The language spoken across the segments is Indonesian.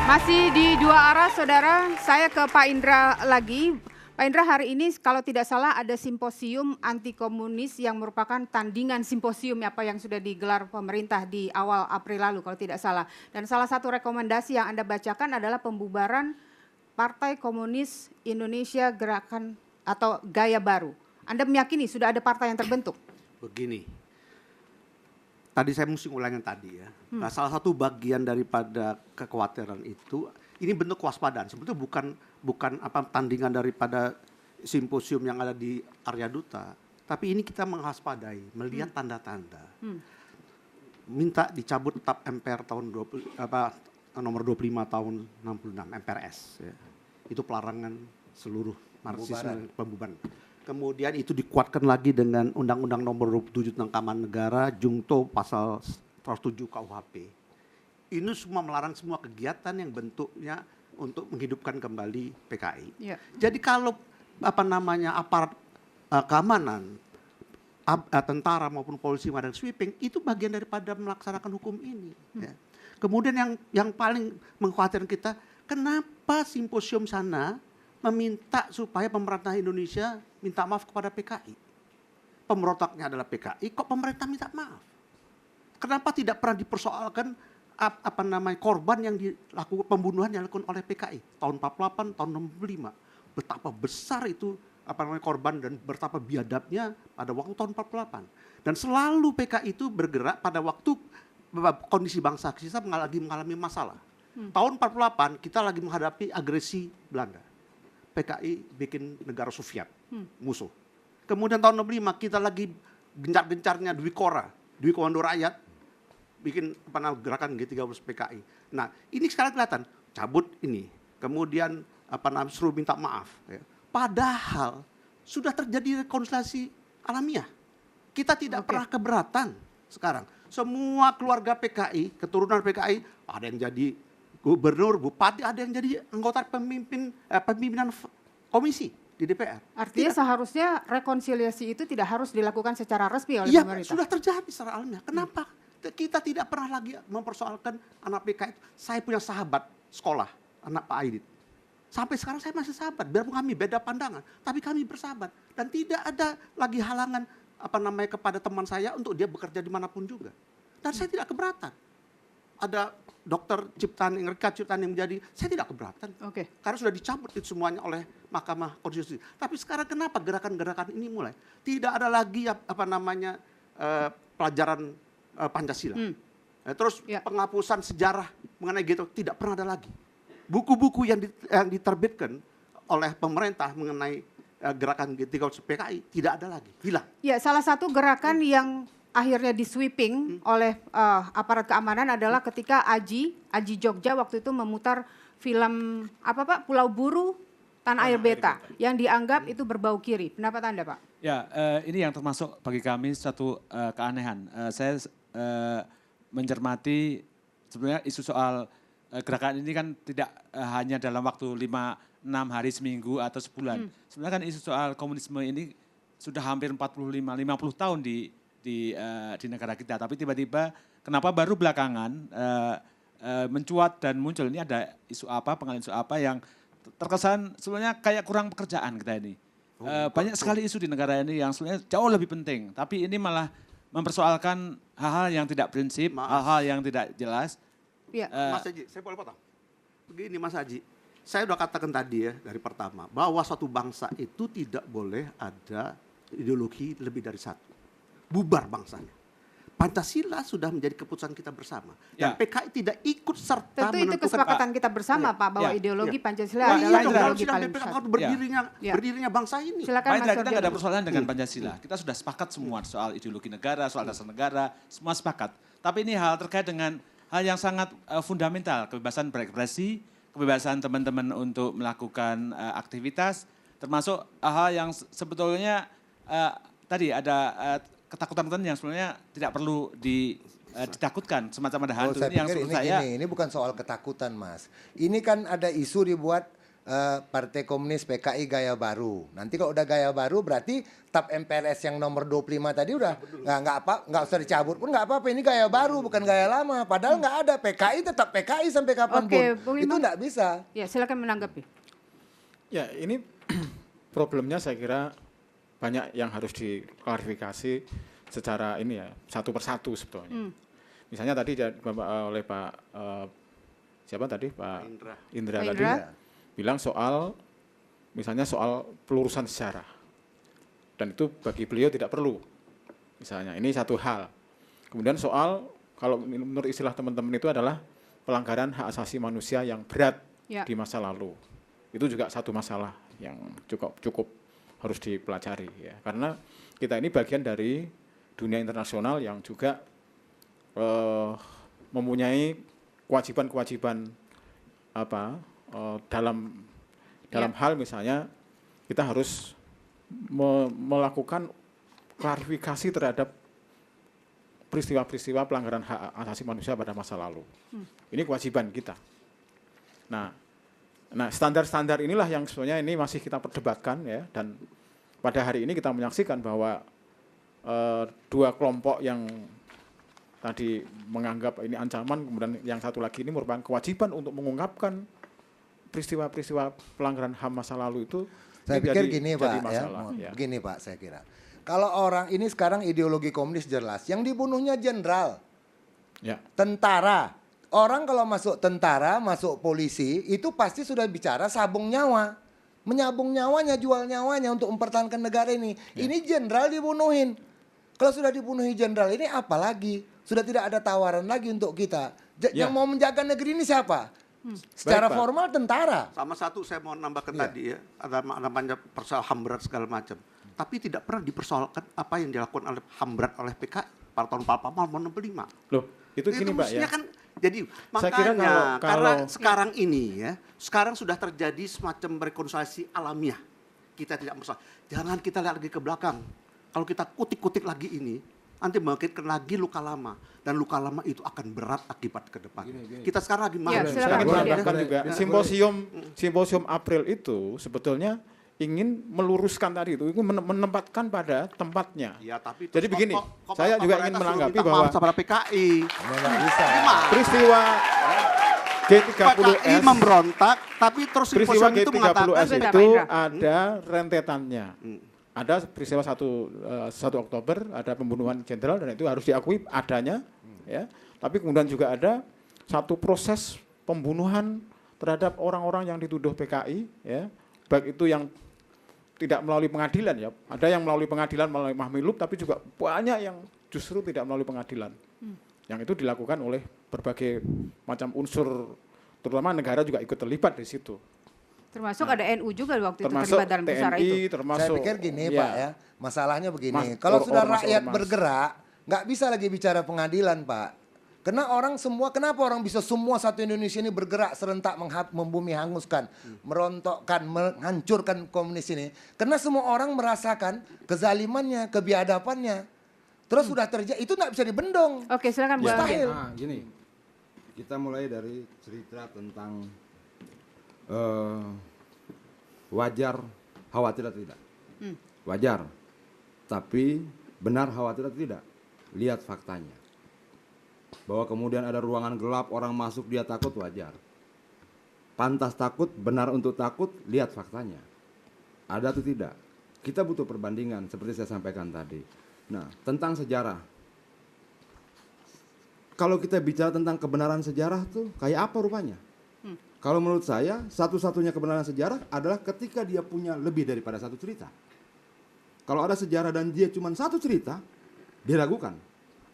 Masih di dua arah, saudara. Saya ke Pak Indra lagi. Pak Indra, hari ini kalau tidak salah ada simposium anti komunis yang merupakan tandingan simposium apa yang sudah digelar pemerintah di awal April lalu kalau tidak salah. Dan salah satu rekomendasi yang Anda bacakan adalah pembubaran Partai Komunis Indonesia Gerakan atau Gaya Baru. Anda meyakini sudah ada partai yang terbentuk? Begini, tadi saya mesti ulang yang tadi ya. Nah, salah satu bagian daripada kekhawatiran itu, ini bentuk kewaspadaan. Sebetulnya bukan tandingan daripada simposium yang ada di Arya Duta, tapi ini kita menghaspadai, melihat tanda-tanda. Minta dicabut TAP MPR tahun nomor 25 tahun 66 MPRS. Ya. Itu pelarangan seluruh marxisme pembubaran. Kemudian itu dikuatkan lagi dengan Undang-Undang nomor 27 tentang Keamanan Negara, Jungto pasal 107 KUHP. Ini semua melarang semua kegiatan yang bentuknya untuk menghidupkan kembali PKI. Ya. Jadi kalau aparat keamanan, tentara maupun polisi melakukan sweeping, itu bagian daripada melaksanakan hukum ini. Ya. Kemudian yang paling mengkhawatirkan kita, kenapa simposium sana meminta supaya pemerintah Indonesia minta maaf kepada PKI. Pemberontaknya adalah PKI, kok pemerintah minta maaf? Kenapa tidak pernah dipersoalkan korban yang dilakukan, pembunuhan yang dilakukan oleh PKI tahun 48, tahun 65. Betapa besar itu korban dan betapa biadabnya pada waktu tahun 48. Dan selalu PKI itu bergerak pada waktu kondisi bangsa kita mengalami masalah. Tahun 48 kita lagi menghadapi agresi Belanda. PKI bikin negara Soviet, musuh. Kemudian tahun 65 kita lagi gencar-gencarnya Dwi Komando Rakyat, bikin gerakan G30 PKI. Nah ini sekarang kelihatan, cabut ini. Kemudian suruh minta maaf. Ya. Padahal sudah terjadi rekonsiliasi alamiah. Kita tidak pernah keberatan sekarang. Semua keluarga PKI, keturunan PKI, ada yang jadi gubernur, bupati, ada yang jadi anggota pemimpinan komisi di DPR. Artinya seharusnya rekonsiliasi itu tidak harus dilakukan secara resmi oleh pemerintah. Iya, sudah terjadi secara alamiah. Kenapa kita tidak pernah lagi mempersoalkan anak PKI? Saya punya sahabat sekolah, anak Pak Aidit. Sampai sekarang saya masih sahabat, biarpun kami beda pandangan, tapi kami bersahabat. Dan tidak ada lagi halangan kepada teman saya untuk dia bekerja dimanapun juga. Dan saya tidak keberatan. Ada dokter Ciptaan yang menjadi, saya tidak keberatan. Karena sudah dicabut itu semuanya oleh Mahkamah Konstitusi. Tapi sekarang kenapa gerakan-gerakan ini mulai? Tidak ada lagi pelajaran Pancasila. Terus penghapusan sejarah mengenai gitu, tidak pernah ada lagi. Buku-buku yang diterbitkan oleh pemerintah mengenai gerakan G30 PKI tidak ada lagi, hilang. Ya, salah satu gerakan yang akhirnya di-sweeping oleh aparat keamanan adalah ketika Aji Jogja waktu itu memutar film Pulau Buru Tanah Air Beta yang dianggap itu berbau kiri. Pendapat Anda, Pak? Ya, ini yang termasuk bagi kami satu keanehan. Saya mencermati sebenarnya isu soal gerakan ini kan tidak hanya dalam waktu 5-6 hari seminggu atau sebulan. Sebenarnya kan isu soal komunisme ini sudah hampir 45-50 tahun di negara kita, tapi tiba-tiba kenapa baru belakangan mencuat dan muncul ini ada pengalihan isu apa yang terkesan sebenarnya kayak kurang pekerjaan kita ini. Banyak sekali isu di negara ini yang sebenarnya jauh lebih penting, tapi ini malah mempersoalkan hal-hal yang tidak prinsip, hal-hal yang tidak jelas. Mas Haji, saya boleh potong? Begini Mas Haji, saya sudah katakan tadi ya dari pertama, bahwa suatu bangsa itu tidak boleh ada ideologi lebih dari satu. Bubar bangsanya. Pancasila sudah menjadi keputusan kita bersama. Dan PKI tidak ikut serta tentu itu kesepakatan kita bersama Pak, bahwa ideologi Pancasila adalah ideologi paling besar. Berdirinya bangsa ini. Silakan Mas kita nggak ada persoalan dengan Pancasila. Kita sudah sepakat semua soal ideologi negara, soal dasar negara, semua sepakat. Tapi ini hal terkait dengan hal yang sangat fundamental, kebebasan berekspresi, kebebasan teman-teman untuk melakukan aktivitas, termasuk hal yang sebetulnya tadi ada ketakutan yang sebenarnya tidak perlu ditakutkan, semacam ada hantu. Ini yang menurut saya ini bukan soal ketakutan, Mas. Ini kan ada isu dibuat Partai Komunis PKI gaya baru. Nanti kalau udah gaya baru berarti TAP MPRS yang nomor 25 tadi udah nggak usah dicabut pun nggak apa-apa. Ini gaya baru bukan gaya lama. Padahal nggak ada, PKI tetap PKI sampai kapanpun. Oke, Bung Itu Imam. nggak bisa. Ya, silakan menanggapi. Ya, ini problemnya saya kira banyak yang harus diklarifikasi secara ini ya, satu persatu sebetulnya. Misalnya tadi oleh Pak siapa tadi, Pak Indra Pak tadi Indra. bilang misalnya soal pelurusan sejarah. Dan itu bagi beliau tidak perlu. Misalnya, ini satu hal. Kemudian soal, kalau menurut istilah teman-teman itu adalah pelanggaran hak asasi manusia yang berat di masa lalu. Itu juga satu masalah yang cukup harus dipelajari ya. Karena kita ini bagian dari dunia internasional yang juga mempunyai kewajiban-kewajiban dalam hal misalnya kita harus melakukan klarifikasi terhadap peristiwa-peristiwa pelanggaran hak asasi manusia pada masa lalu. Ini kewajiban kita. Nah, standar-standar inilah yang sebenarnya ini masih kita perdebatkan ya, dan pada hari ini kita menyaksikan bahwa dua kelompok yang tadi menganggap ini ancaman, kemudian yang satu lagi ini merupakan kewajiban untuk mengungkapkan peristiwa-peristiwa pelanggaran HAM masa lalu itu. Saya pikir gini Pak, ya. Begini Pak, saya kira. Kalau orang ini sekarang ideologi komunis jelas, yang dibunuhnya jenderal, tentara. Orang kalau masuk tentara, masuk polisi, itu pasti sudah bicara sabung nyawa. Menyabung nyawanya, jual nyawanya untuk mempertahankan negara ini. Ini jenderal dibunuhin. Kalau sudah dibunuhi jenderal ini apalagi? Sudah tidak ada tawaran lagi untuk kita. Yang mau menjaga negeri ini siapa? Secara formal tentara. Sama satu saya mau nambahkan tadi ya, ada namanya persoalan HAM berat segala macam. Tapi tidak pernah dipersoalkan apa yang dilakukan oleh HAM berat oleh PKI pada tahun 65. Loh, itu gini Pak ya. Kan, jadi saya kira makanya karena kalau sekarang ini ya, sekarang sudah terjadi semacam rekonsiliasi alamiah. Kita tidak masalah. Jangan kita lihat lagi ke belakang. Kalau kita kutik-kutik lagi ini, nanti membangkitkan lagi luka lama, dan luka lama itu akan berat akibat ke depan. Kita sekarang lagi saya ingin menambahkan juga simposium April itu sebetulnya ingin meluruskan tadi itu, menempatkan pada tempatnya. Ya, tapi jadi begini, saya juga ingin menanggapi bahwa sama PKI peristiwa G30S PKI memberontak, tapi terus peristiwa simposium itu mengatakan G30S itu ada rentetannya. Ada peristiwa 1 Oktober, ada pembunuhan jenderal, dan itu harus diakui adanya, ya. Tapi kemudian juga ada satu proses pembunuhan terhadap orang-orang yang dituduh PKI, ya, baik itu yang tidak melalui pengadilan, ya. Ada yang melalui pengadilan melalui Mahmilub, tapi juga banyak yang justru tidak melalui pengadilan. Yang itu dilakukan oleh berbagai macam unsur, terutama negara juga ikut terlibat di situ. Termasuk ada NU juga waktu itu terlibat dalam pusara itu. Saya pikir gini Pak ya, masalahnya begini. Kalau sudah rakyat bergerak, nggak bisa lagi bicara pengadilan Pak. Karena orang semua, kenapa orang bisa semua satu Indonesia ini bergerak serentak membumi hanguskan, merontokkan, menghancurkan komunis ini. Karena semua orang merasakan kezalimannya, kebiadabannya. Terus sudah terjadi, itu nggak bisa dibendong. Oke, silakan Bu. Mustahil. Nah, gini, kita mulai dari cerita tentang wajar khawatir atau tidak. Wajar, tapi benar khawatir atau tidak. Lihat faktanya. Bahwa kemudian ada ruangan gelap, orang masuk dia takut, wajar. Pantas takut, benar untuk takut, lihat faktanya. Ada atau tidak. Kita butuh perbandingan seperti saya sampaikan tadi. Nah, tentang sejarah. Kalau kita bicara tentang kebenaran sejarah tuh kayak apa rupanya? Kalau menurut saya, satu-satunya kebenaran sejarah adalah ketika dia punya lebih daripada satu cerita. Kalau ada sejarah dan dia cuma satu cerita, diragukan.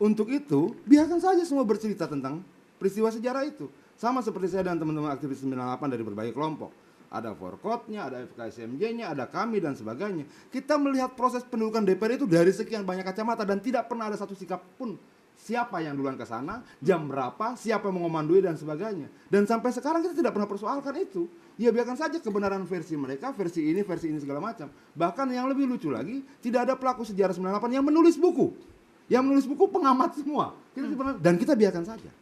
Untuk itu, biarkan saja semua bercerita tentang peristiwa sejarah itu. Sama seperti saya dan teman-teman aktivis 98 dari berbagai kelompok. Ada Forkotnya, ada FKSMJ-nya, ada kami dan sebagainya. Kita melihat proses pendudukan DPR itu dari sekian banyak kacamata dan tidak pernah ada satu sikap pun. Siapa yang duluan ke sana, jam berapa, siapa yang mengomandoi dan sebagainya. Dan sampai sekarang kita tidak pernah persoalkan itu. Ya biarkan saja kebenaran versi mereka, versi ini segala macam. Bahkan yang lebih lucu lagi, tidak ada pelaku sejarah 98 yang menulis buku. Yang menulis buku pengamat semua. Dan kita biarkan saja.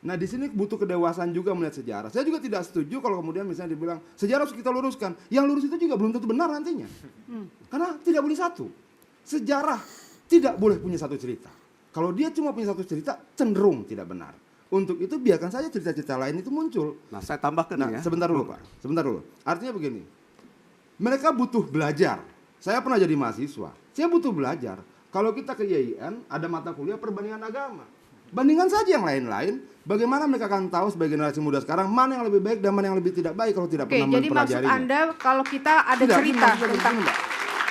Nah di sini butuh kedewasaan juga melihat sejarah. Saya juga tidak setuju kalau kemudian misalnya dibilang sejarah harus kita luruskan. Yang lurus itu juga belum tentu benar nantinya. Karena tidak boleh satu. Sejarah tidak boleh punya satu cerita. Kalau dia cuma punya satu cerita, cenderung tidak benar. Untuk itu biarkan saja cerita-cerita lain itu muncul. Nah, saya tambahkan Nah, ya. sebentar dulu Pak, sebentar dulu. Artinya begini, mereka butuh belajar. Saya pernah jadi mahasiswa, saya butuh belajar. Kalau kita ke IAIN, ada mata kuliah perbandingan agama. Bandingkan saja yang lain-lain, bagaimana mereka akan tahu sebagai generasi muda sekarang mana yang lebih baik dan mana yang lebih tidak baik kalau tidak pernah jadi maksud mempelajarinya. Anda kalau kita ada Tidak, cerita maksudnya tentang begini, Mbak.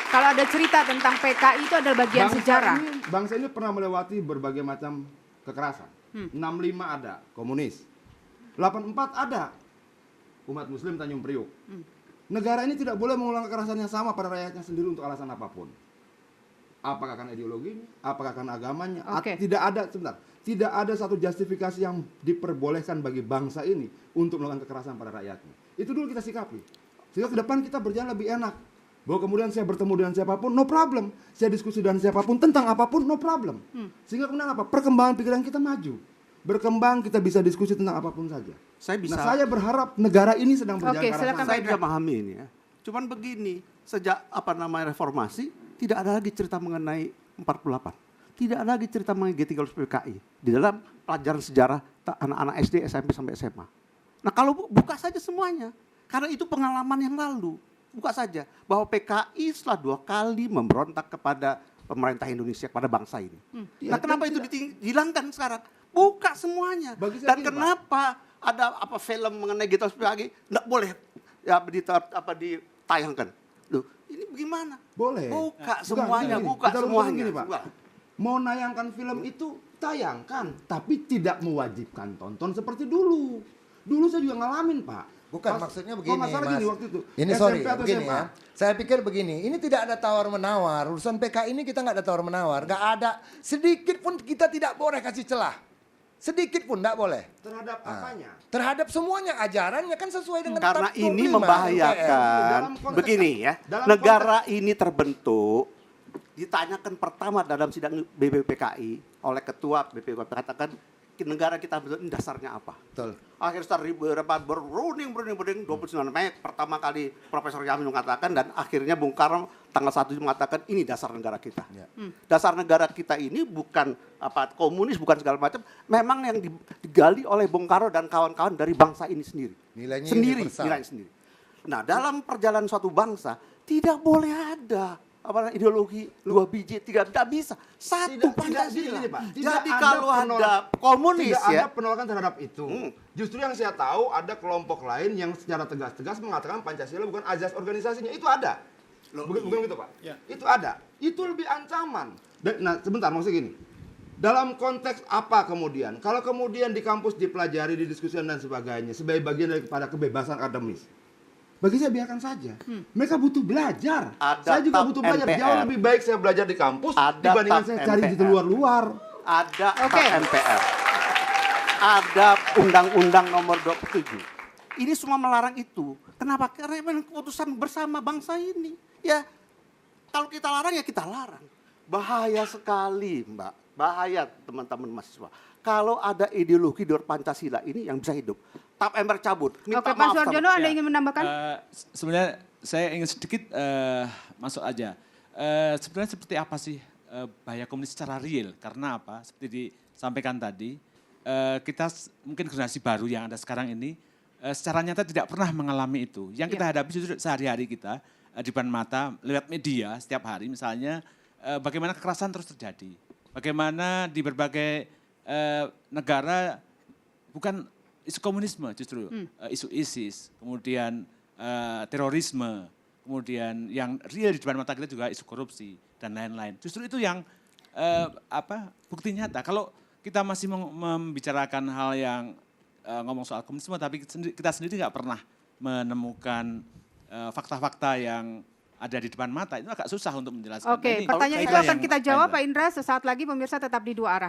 kalau ada cerita tentang PKI itu adalah bagian sejarah. Bangsa ini pernah melewati berbagai macam kekerasan. 65 ada, komunis. 84 ada, umat muslim Tanjung Priuk. Negara ini tidak boleh mengulang kekerasan yang sama pada rakyatnya sendiri untuk alasan apapun. Apakah karena ideologinya, apakah karena agamanya, Oke. tidak ada satu justifikasi yang diperbolehkan bagi bangsa ini untuk melakukan kekerasan pada rakyatnya. Itu dulu kita sikapi. Sehingga ke depan kita berjalan lebih enak. Bahwa kemudian saya bertemu dengan siapapun, no problem. Saya diskusi dengan siapapun, tentang apapun, no problem. Sehingga kemudian apa? Perkembangan pikiran kita maju. Berkembang, kita bisa diskusi tentang apapun saja. Saya berharap negara ini sedang berjalan ke arah silakan, sana. Saya bisa memahami ini ya. Cuman begini, sejak reformasi tidak ada lagi cerita mengenai 48. Tidak ada lagi cerita mengenai G30 PKI di dalam pelajaran sejarah anak-anak SD, SMP sampai SMA. Nah, kalau buka saja semuanya. Karena itu pengalaman yang lalu. Buka saja bahwa PKI setelah 2 kali memberontak kepada pemerintah Indonesia, kepada bangsa ini. Nah, kenapa itu dihilangkan sekarang? Buka semuanya. Dan kenapa ada film mengenai G30 PKI enggak boleh ya ditayangkan? Loh, ini bagaimana? Boleh. Buka semuanya, buka kita semuanya. gini, Pak. Mau nayangkan film itu tayangkan, tapi tidak mewajibkan tonton seperti dulu. Dulu saya juga ngalamin, Pak. Bukan, maksudnya begini, Mas. gini waktu itu. Ini SMP sorry, atau begini SMA. ya. Saya pikir begini, ini tidak ada tawar-menawar. Urusan PK ini kita nggak ada tawar-menawar. Nggak ada, sedikit pun kita tidak boleh kasih celah. Sedikit pun nggak boleh. Terhadap apanya? Terhadap semuanya, ajarannya kan sesuai dengan Karena Tatip ini 25 membahayakan. Dalam konteks- Begini ya, dalam negara ini terbentuk, ditanyakan pertama dalam sidang BPPKI oleh ketua BPPKI katakan negara kita ini dasarnya apa? Betul. Akhir start berunding 29 Mei pertama kali Profesor Yamin mengatakan dan akhirnya Bung Karno tanggal 1 mengatakan ini dasar negara kita. Ya. Dasar negara kita ini bukan komunis, bukan segala macam, memang yang digali oleh Bung Karno dan kawan-kawan dari bangsa ini sendiri. Nilainya Nilainya universal. sendiri. Nah, dalam perjalanan suatu bangsa tidak boleh ada ideologi 2 biji, 3 tidak bisa. Satu Pancasila. Gini, Pak. Jadi kalau ada komunis tidak ya, ada penolakan terhadap itu. Justru yang saya tahu ada kelompok lain yang secara tegas-tegas mengatakan Pancasila bukan azas organisasinya. Itu ada. Bukan gitu, Pak. Ya. Itu ada. Itu lebih ancaman. Nah, sebentar maksudnya gini. Dalam konteks apa kemudian? Kalau kemudian di kampus dipelajari, didiskusikan dan sebagainya sebagai bagian daripada kebebasan akademis. Bagi saya biarkan saja. Mereka butuh belajar. Ada Saya juga TAP butuh belajar. MPR. Jauh lebih baik saya belajar di kampus Ada dibandingkan TAP saya cari di MPR. luar-luar. ada Oke. MPR. Ada Undang-Undang Nomor 27. Ini semua melarang itu. Kenapa? Karena memang keputusan bersama bangsa ini. Ya, kalau kita larang ya kita larang. Bahaya sekali, Mbak. Bahaya teman-teman mahasiswa. Kalau ada ideologi di luar Pancasila ini yang bisa hidup. TAP MPR cabut. Minta Oke, Pak maaf sama- Suarjono, Anda Ya. ingin menambahkan? Sebenarnya saya ingin sedikit masuk aja. Sebenarnya seperti apa sih bahaya komunis secara real? Karena apa? Seperti disampaikan tadi, kita mungkin generasi baru yang ada sekarang ini secara nyata tidak pernah mengalami itu. Yang kita hadapi justru sehari-hari kita di depan mata lewat media setiap hari misalnya bagaimana kekerasan terus terjadi. Bagaimana di berbagai negara bukan isu komunisme justru, isu ISIS, kemudian terorisme, kemudian yang real di depan mata kita juga isu korupsi dan lain-lain. Justru itu yang bukti nyata. Kalau kita masih membicarakan hal yang ngomong soal komunisme, tapi kita sendiri nggak pernah menemukan fakta-fakta yang ada di depan mata, itu agak susah untuk menjelaskan. Oke, Ini pertanyaan itu kita akan yang kita jawab ada. Pak Indra sesaat lagi, pemirsa tetap di Dua Arah.